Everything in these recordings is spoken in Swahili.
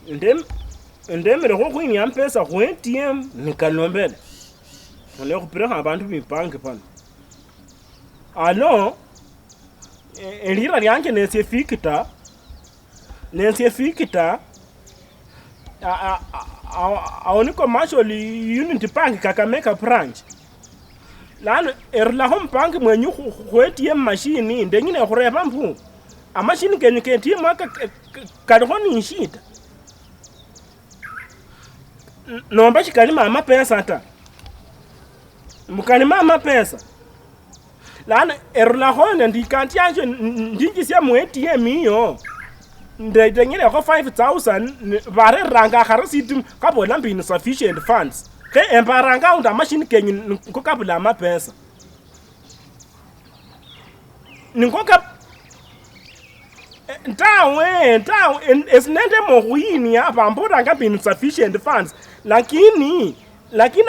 ndemere go go inyampesa go ATM nikalombele ole go pere ga bantu mibanke pana alo elira lyanke nesifikita aoni commercial unit bank Kakamega branch lano erlaho bank mwenyu go ATM machine ndengine go reba mpu a machine kenyu ke ATM kadhoni nshita nomba chikalima amapesa ata mukalima amapesa lana erlaho ndikanti yanjo ndingisya mu ATM iyo ndengine go 5000 bare ranga kharisitim kabola mbini sufficient funds ke emparanga unda machine kenyu kokabula amapesa ningoka ntawe esinende mohuini apa mbona ngabini sufficient funds lakini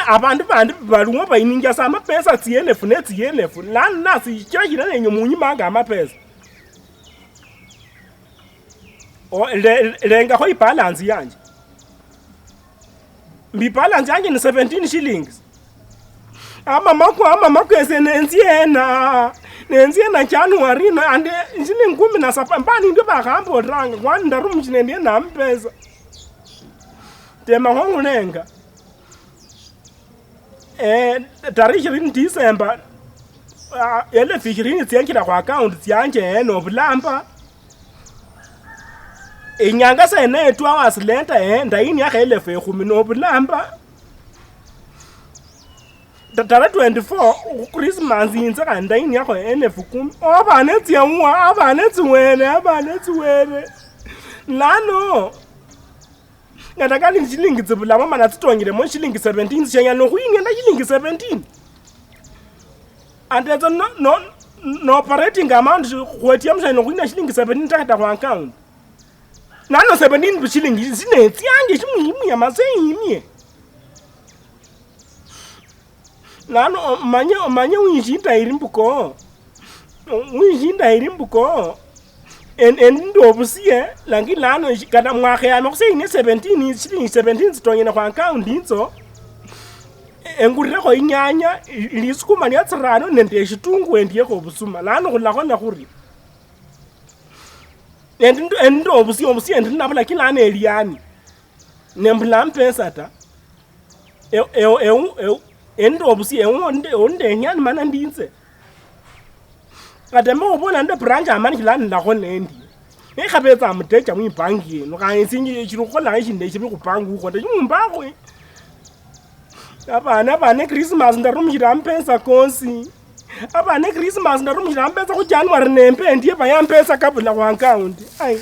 abantu bandi balungo bayininga sama pesa tsielefu lana nasi chajina nenyo munyimanga amapesa o lenga ho ibalance yanje mbi balance yanje ni 17 shillings mama kwese nenziena January na ande njini ngumi na sapambani ndo bahambo ranga kwani ndarumjine ndiye nampesa tema hongu nenga tarehe 20 December ele fikirini tsiyankira kwa account yanje no bulamba inyanga sene 2 hours later ndayini yakhe ele fe khumi no bulamba Tara 24 Christmas inza kanda ini yakho enefukumi abane tsiamwa abane tsiwene lano ngataka ni shilingi tsibula mama na tsitongile mo shilingi 17 shenya no kuingenda shilingi 17 and there's no operating amount kwetia mshano kuina shilingi 17 takata kwa account nano 17 shilingi sine tsiange shimuhimu ya maseyimie lano manye unishinda irimbuko endo obusie langi lano kada mwakhe ya mokuse ine 17 zitongena kwa account inzo engurira ko inyanya ilisukuma lya tsirano nende shitungu endiye ko busuma lano kulakho na khuri endo obusie ndinabula kilana eliani nembula mpesa ta endo obusie onde nyani mana ndinze kadema ubona ndo branch amani kilani la khonendi ekhabetsa amteja mu banki no ka insinyi chiro khola ishinde chibi ku banki ukho nde nyumba kwe abane Christmas ndarumjira mpesa konsi abane Christmas ndarumjira mpesa ku January nempe ndiye bayampesa kabula kwa account ai